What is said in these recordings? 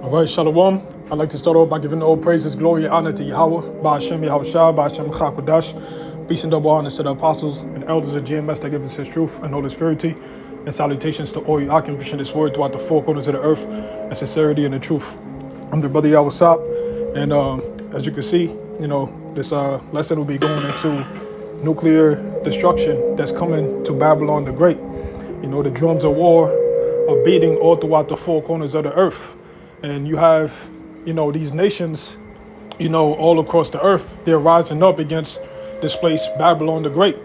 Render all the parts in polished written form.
All right, Shalom. I'd like to start off by giving all praises, glory, and honor to Yahweh, by Hashem Yahushua, by Hashem Chakodash. Peace and double honor to the apostles and elders of GMS that give us his truth and Holy Spirity. And salutations to all you occupants this word throughout the four corners of the earth, and sincerity and the truth. I'm the brother Yahweh, and as you can see, this lesson will be going into nuclear destruction that's coming to Babylon the Great. The drums of war are beating all throughout the four corners of the earth. And you have, these nations, all across the earth, they're rising up against this place, Babylon the Great.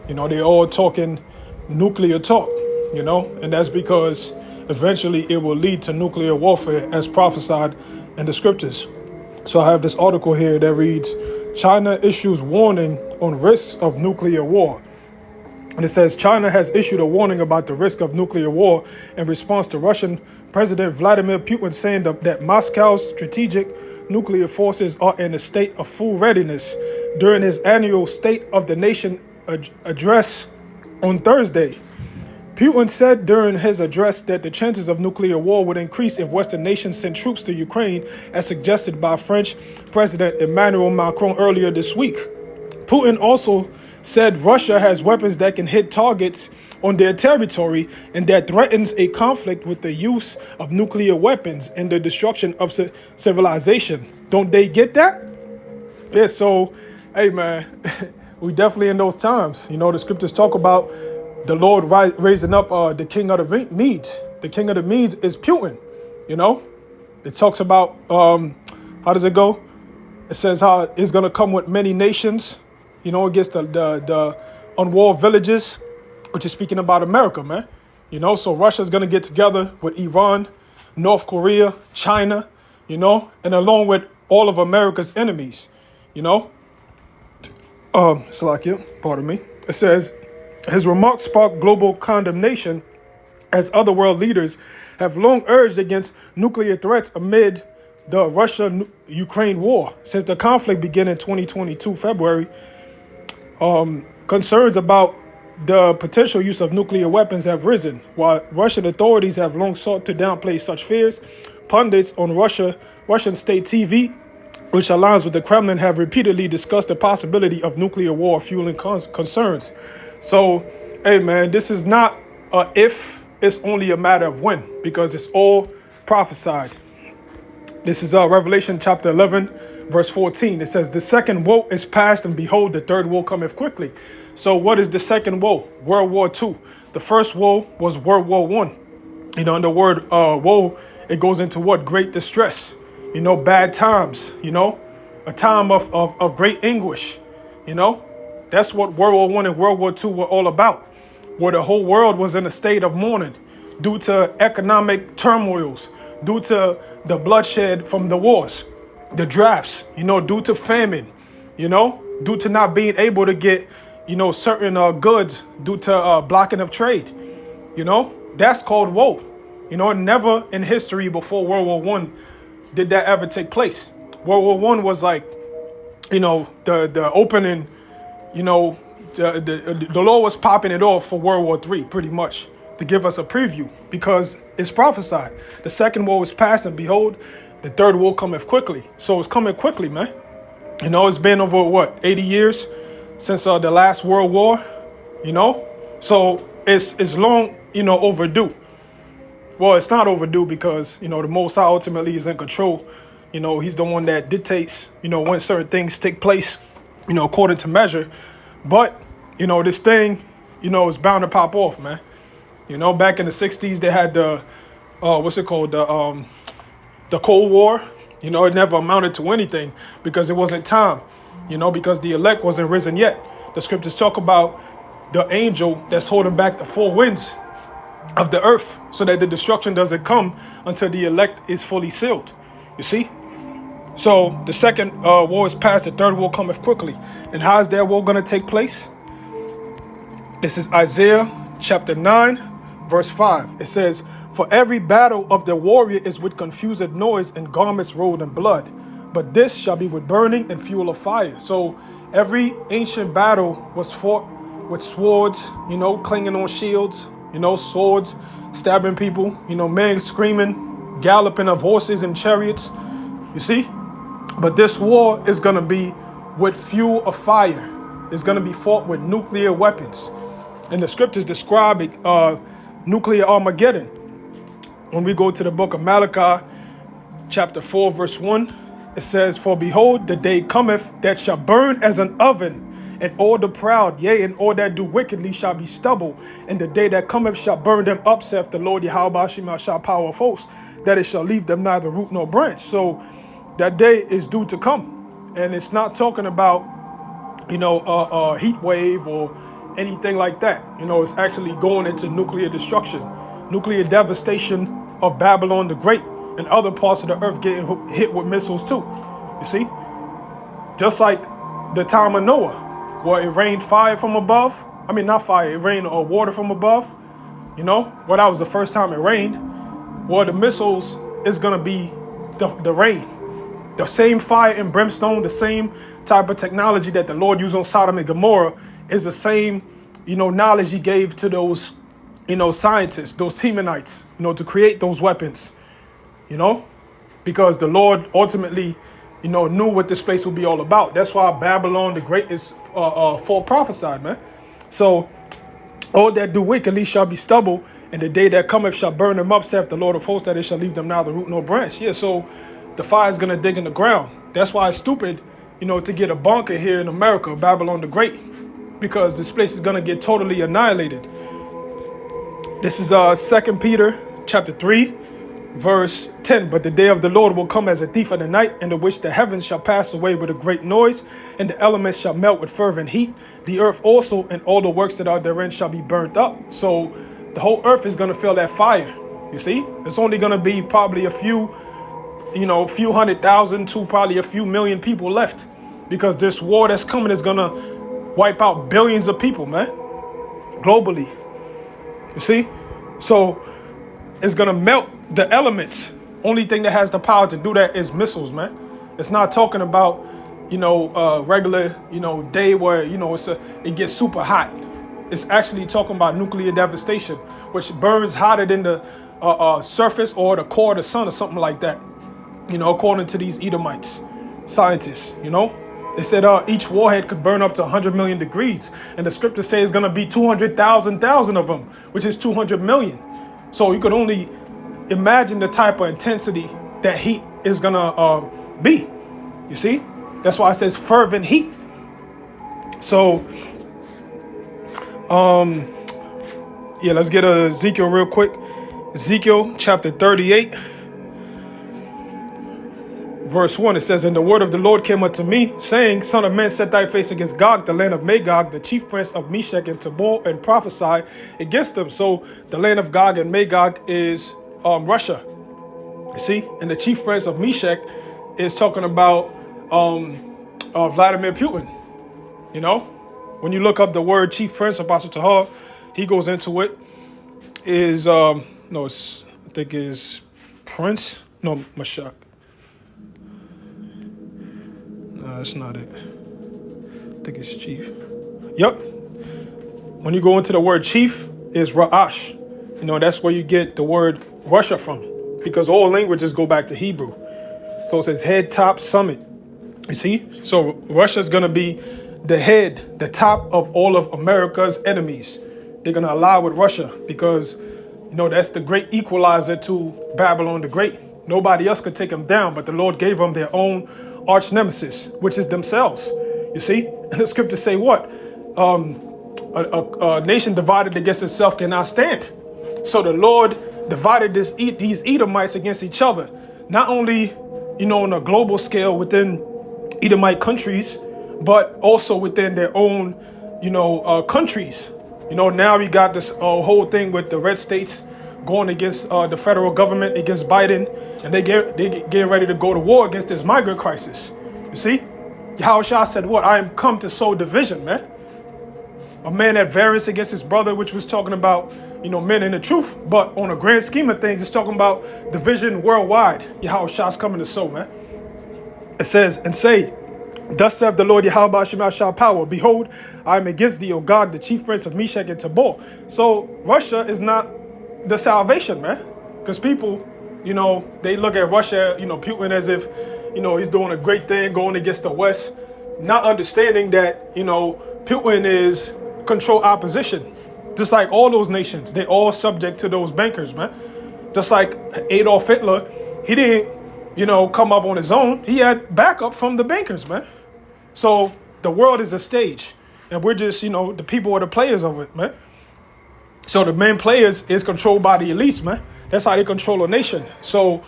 They're all talking nuclear talk, and that's because eventually it will lead to nuclear warfare as prophesied in the scriptures. So I have this article here that reads, China issues warning on risks of nuclear war. And it says, China has issued a warning about the risk of nuclear war in response to Russian President Vladimir Putin saying that Moscow's strategic nuclear forces are in a state of full readiness during his annual State of the Nation address on Thursday. Putin said during his address that the chances of nuclear war would increase if Western nations sent troops to Ukraine, as suggested by French President Emmanuel Macron earlier this week. Putin also said Russia has weapons that can hit targets on their territory and that threatens a conflict with the use of nuclear weapons and the destruction of civilization. Don't they get that? Yeah, so, hey man, we definitely in those times. The scriptures talk about the Lord raising up the king of the Medes. The king of the Medes is Putin, It talks about, how does it go? It says how it's going to come with many nations, against the unwalled villages, which is speaking about America, man. So Russia's going to get together with Iran, North Korea, China, and along with all of America's enemies, Salakia, pardon me. It says, his remarks sparked global condemnation as other world leaders have long urged against nuclear threats amid the Russia-Ukraine war. Since the conflict began in 2022 February, concerns about the potential use of nuclear weapons have risen. While Russian authorities have long sought to downplay such fears, pundits on Russian state TV, which aligns with the Kremlin, have repeatedly discussed the possibility of nuclear war fueling concerns. So, hey man, this is not a if, it's only a matter of when, because it's all prophesied. This is Revelation chapter 11, verse 14. It says, the second woe is past, and behold, the third woe cometh quickly. So what is the second woe? World War II. The first woe was World War I. And the word woe, it goes into what? Great distress. Bad times. A time of great anguish. That's what World War I and World War II were all about. Where the whole world was in a state of mourning due to economic turmoils, due to the bloodshed from the wars, the drafts, due to famine, due to not being able to get certain goods due to blocking of trade. That's called woe. Never in history before World War I did that ever take place. World War I was like, the opening, the Lord was popping it off for World War III, pretty much, to give us a preview, because it's prophesied. The second war is past, and behold, the third war cometh quickly. So it's coming quickly, man. It's been over, 80 years since the last World War, so it's long, overdue. Well, it's not overdue because, the Most High ultimately is in control. He's the one that dictates, when certain things take place, according to measure. But, this thing, is bound to pop off, man. Back in the 60s, they had the, the Cold War. It never amounted to anything because it wasn't time. Because the elect wasn't risen yet. The scriptures talk about the angel that's holding back the four winds of the earth so that the destruction doesn't come until the elect is fully sealed. You see? So the second war is past, the third war cometh quickly. And how is that war going to take place? This is Isaiah chapter 9, verse 5. It says, for every battle of the warrior is with confused noise and garments rolled in blood. But this shall be with burning and fuel of fire. So every ancient battle was fought with swords, clinging on shields, swords, stabbing people, men screaming, galloping of horses and chariots. You see? But this war is going to be with fuel of fire. It's going to be fought with nuclear weapons. And the scriptures describe nuclear Armageddon. When we go to the book of Malachi, chapter 4, verse 1, it says, "For behold, the day cometh that shall burn as an oven, and all the proud, yea, and all that do wickedly shall be stubble. And the day that cometh shall burn them up, saith the Lord Yahweh shall power of hosts, that it shall leave them neither root nor branch." So that day is due to come. And it's not talking about, a heat wave or anything like that. It's actually going into nuclear destruction, nuclear devastation of Babylon the Great and other parts of the earth getting hit with missiles too. You see? Just like the time of Noah, where it rained fire from above. I mean, not fire, it rained water from above. Well, that was the first time it rained. Well, the missiles is going to be the rain. The same fire and brimstone, the same type of technology that the Lord used on Sodom and Gomorrah is the same, knowledge he gave to those, scientists, those Temanites, to create those weapons, because the Lord ultimately, knew what this place would be all about. That's why Babylon the Great is full prophesied, man. So all that do wickedly shall be stubble, and the day that cometh shall burn them up, saith the Lord of hosts, that it shall leave them neither root nor branch. Yeah, so the fire is going to dig in the ground. That's why it's stupid, to get a bunker here in America, Babylon the Great, because this place is going to get totally annihilated. This is 2 Peter chapter 3, verse 10. "But the day of the Lord will come as a thief in the night, in the which the heavens shall pass away with a great noise, and the elements shall melt with fervent heat. The earth also and all the works that are therein shall be burnt up." So the whole earth is going to feel that fire. You see? It's only going to be probably a few 100,000 to probably a few million people left, because this war that's coming is going to wipe out billions of people, man, globally. You see? So it's going to melt the elements. Only thing that has the power to do that is missiles, man. It's not talking about, regular, day where, it gets super hot. It's actually talking about nuclear devastation, which burns hotter than the surface or the core of the sun or something like that, according to these Edomites, scientists, They said each warhead could burn up to 100 million degrees. And the scripture says it's going to be 200,000 of them, which is 200 million. So you could only imagine the type of intensity that heat is going to be. You see? That's why it says fervent heat. So, let's get Ezekiel real quick. Ezekiel chapter 38. Verse 1, it says, "And the word of the Lord came unto me, saying, Son of man, set thy face against Gog, the land of Magog, the chief prince of Meshech and Tabor, and prophesy against them." So the land of Gog and Magog is Russia. You see? And the chief prince of Meshech is talking about Vladimir Putin. When you look up the word chief prince, Apostle Tahar, he goes into it. I think is Prince. No, Meshach. No, that's not it. I think it's chief. Yep. When you go into the word chief, is Ra'ash. That's where you get the word Russia from, because all languages go back to Hebrew. So it says head, top, summit. You see? So Russia is going to be the head, the top of all of America's enemies. They're going to ally with Russia because, that's the great equalizer to Babylon the Great. Nobody else could take them down, but the Lord gave them their own arch nemesis, which is themselves. You see? And the scriptures say what? A nation divided against itself cannot stand. So the Lord divided these Edomites against each other. Not only, on a global scale within Edomite countries, but also within their own, countries. Now we got this whole thing with the red states going against the federal government, against Biden, and they getting ready to go to war against this migrant crisis. You see? Yahushua said what? "I am come to sow division," man. A man at variance against his brother, which was talking about, men in the truth. But on a grand scheme of things, it's talking about division worldwide. Yahushua's coming to sow, man. It says, "And say, Thus saith the Lord Yahweh shall power. Behold, I am against thee, O Gog, the chief prince of Meshech and Tabor." So Russia is not the salvation, man. Because people, you know, they look at Russia, you know, Putin as if, you know, he's doing a great thing going against the West, not understanding that, you know, Putin is control opposition. Just like all those nations, they all subject to those bankers, man. Just like Adolf Hitler, he didn't, you know, come up on his own. He had backup from the bankers, man. So the world is a stage, and we're just, you know, the people are the players of it, man. So the main players is controlled by the elites, man. That's how they control a nation. So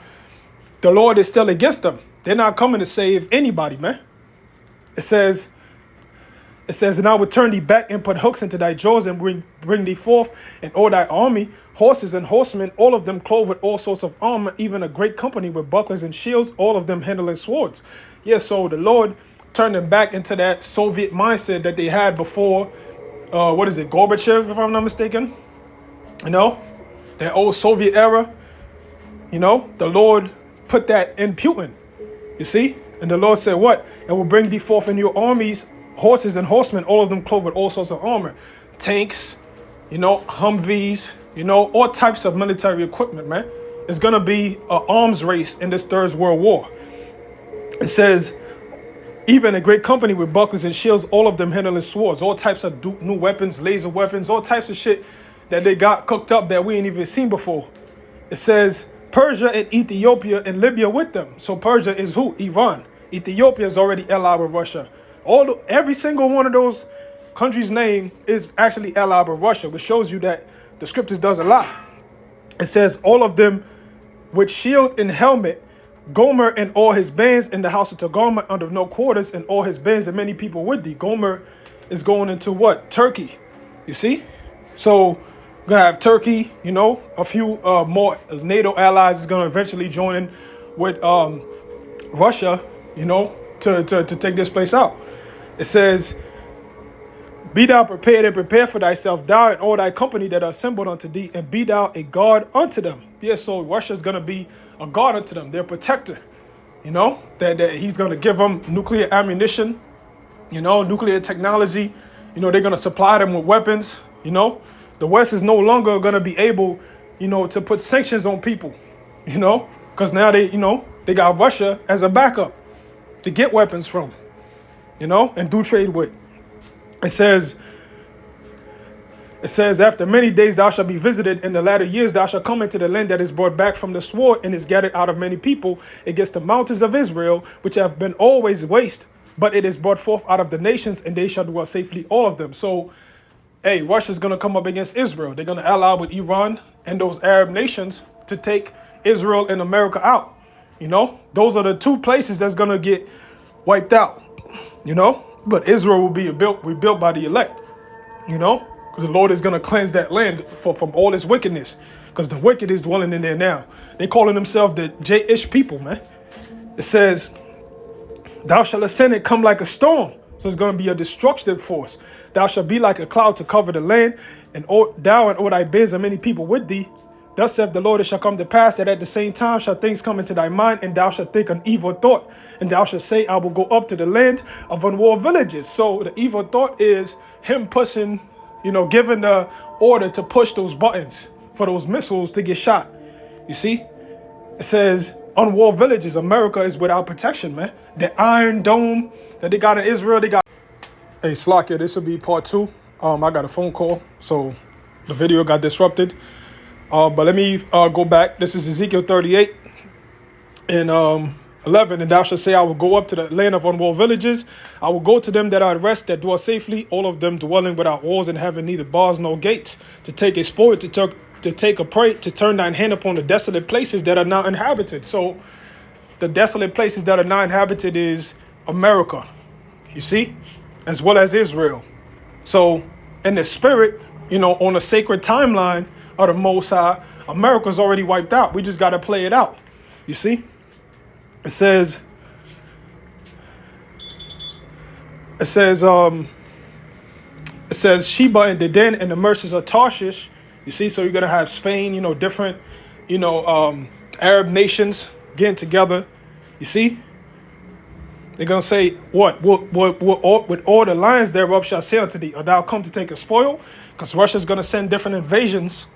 the Lord is still against them. They're not coming to save anybody, man. It says, and I will turn thee back and put hooks into thy jaws and bring thee forth and all thy army, horses and horsemen, all of them clothed with all sorts of armor, even a great company with bucklers and shields, all of them handling swords. Yes, so the Lord turned them back into that Soviet mindset that they had before, Gorbachev, if I'm not mistaken. You know, that old Soviet era. You know, the Lord put that in Putin, you see? And the Lord said what? And will bring thee forth in your armies, horses and horsemen, all of them clothed with all sorts of armor. Tanks, you know, Humvees, you know, all types of military equipment, man. It's going to be an arms race in this Third World War. It says, even a great company with bucklers and shields, all of them handling swords, all types of new weapons, laser weapons, all types of shit that they got cooked up that we ain't even seen before. It says Persia and Ethiopia and Libya with them. So Persia is who? Iran. Ethiopia is already allied with Russia. Every single one of those countries' name is actually allied with Russia, which shows you that the scriptures doesn't lie. It says all of them with shield and helmet, Gomer and all his bands in the house of Togarmah under no quarters, and all his bands and many people with thee. Gomer is going into what? Turkey. You see? So we're gonna have Turkey, you know, a few more NATO allies is gonna eventually join in with Russia, you know, to take this place out. It says, be thou prepared and prepare for thyself, thou and all thy company that are assembled unto thee, and be thou a guard unto them. Yeah, so Russia's going to be a guard unto them, their protector. You know, that he's going to give them nuclear ammunition, you know, nuclear technology. You know, they're going to supply them with weapons. You know, the West is no longer going to be able, you know, to put sanctions on people, you know, because now they got Russia as a backup to get weapons from, you know, and do trade with. It says, after many days thou shalt be visited, in the latter years thou shalt come into the land that is brought back from the sword and is gathered out of many people against the mountains of Israel, which have been always waste, but it is brought forth out of the nations, and they shall dwell safely, all of them. So, hey, Russia's going to come up against Israel. They're going to ally with Iran and those Arab nations to take Israel and America out. You know, those are the two places that's going to get wiped out, you know. But Israel will be rebuilt by the elect, you know, because the Lord is going to cleanse that land from all its wickedness, because the wicked is dwelling in there now. They calling themselves the J-ish people, man. It says, thou shalt ascend and come like a storm. So it's going to be a destructive force. Thou shalt be like a cloud to cover the land, and thou and all thy bands and many people with thee. Thus saith the Lord, it shall come to pass that at the same time shall things come into thy mind, and thou shalt think an evil thought, and thou shalt say, I will go up to the land of unwalled villages. So the evil thought is him pushing, you know, giving the order to push those buttons for those missiles to get shot. You see? It says unwalled villages. America is without protection, man. The Iron Dome that they got in Israel, they got. Hey, Slakia, this will be part 2. I got a phone call, so the video got disrupted. But let me go back. This is Ezekiel 38 and 11. And thou shalt say, I will go up to the land of unwalled villages. I will go to them that are at rest, that dwell safely, all of them dwelling without walls and having neither bars nor gates, to take a spoil, to take a prey, to turn thine hand upon the desolate places that are not inhabited. So the desolate places that are not inhabited is America, you see, as well as Israel. So in the spirit, you know, on a sacred timeline of the Most High, America's already wiped out. We just got to play it out. You see? It says Sheba and Dedan and the mercies of Tarshish. You see, so you're going to have Spain, you know, different, you know, Arab nations getting together. You see? They're going to say, what? With all the lions thereof shall say unto thee, art thou come to take a spoil? Because Russia's going to send different invasions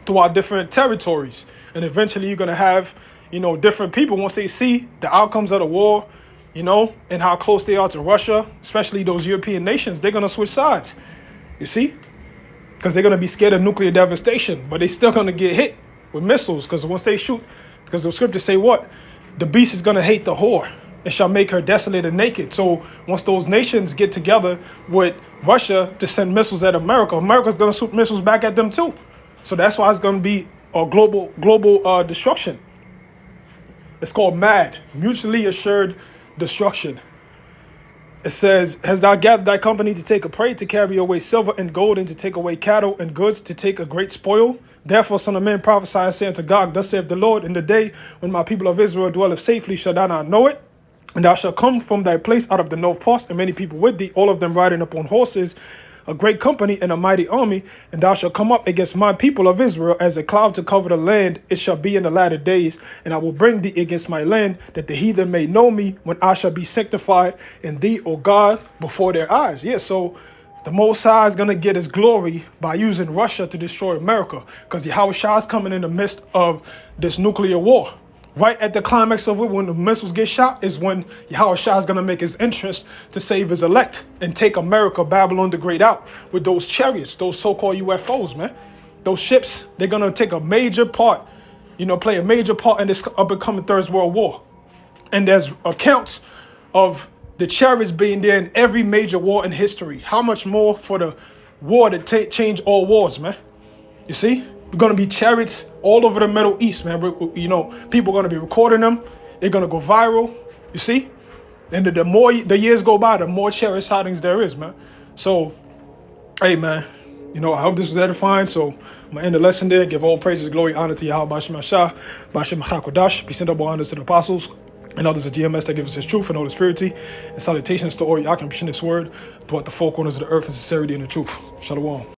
to our different territories. And eventually you're going to have, different people, once they see the outcomes of the war, and how close they are to Russia, especially those European nations, they're going to switch sides, you see? Because they're going to be scared of nuclear devastation, but they're still going to get hit with missiles, because once they shoot, because the scriptures say what? The beast is going to hate the whore and shall make her desolate and naked. So once those nations get together with Russia to send missiles at America, America's going to shoot missiles back at them too. So that's why it's going to be a global destruction. It's called MAD, mutually assured destruction. It says, has thou gathered thy company to take a prey, to carry away silver and gold, and to take away cattle and goods, to take a great spoil? Therefore, son of man, prophesy and say unto Gog, thus saith the Lord, in the day when my people of Israel dwelleth safely, shall thou not know it? And thou shalt come from thy place out of the north parts, and many people with thee, all of them riding upon horses, a great company and a mighty army. And thou shalt come up against my people of Israel as a cloud to cover the land. It shall be in the latter days, and I will bring thee against my land, that the heathen may know me, when I shall be sanctified in thee, O God, before their eyes. Yeah, so the Most High is going to get his glory by using Russia to destroy America, because Yahweh Shah is coming in the midst of this nuclear war. Right at the climax of it, when the missiles get shot, is when Yahweh Shah is going to make his entrance to save his elect and take America, Babylon the Great, out with those chariots, those so-called UFOs, man. Those ships, they're going to take a major part, play a major part in this up-and-coming Third World War. And there's accounts of the chariots being there in every major war in history. How much more for the war to change all wars, man? You see? We're going to be chariots all over the Middle East, man. People are going to be recording them. They're going to go viral, you see? And the more the years go by, the more chariot sightings there is, man. So, hey, man, I hope this was edifying. So I'm going to end the lesson there. Give all praises, glory, honor to Yahweh, B'Shem Shah, B'Shem Chakodash. Peace and double honors to the apostles and others of GMS that give us his truth and Holy Spirit. And salutations to all y'all can preach this word throughout the four corners of the earth in sincerity and the truth. Shalom.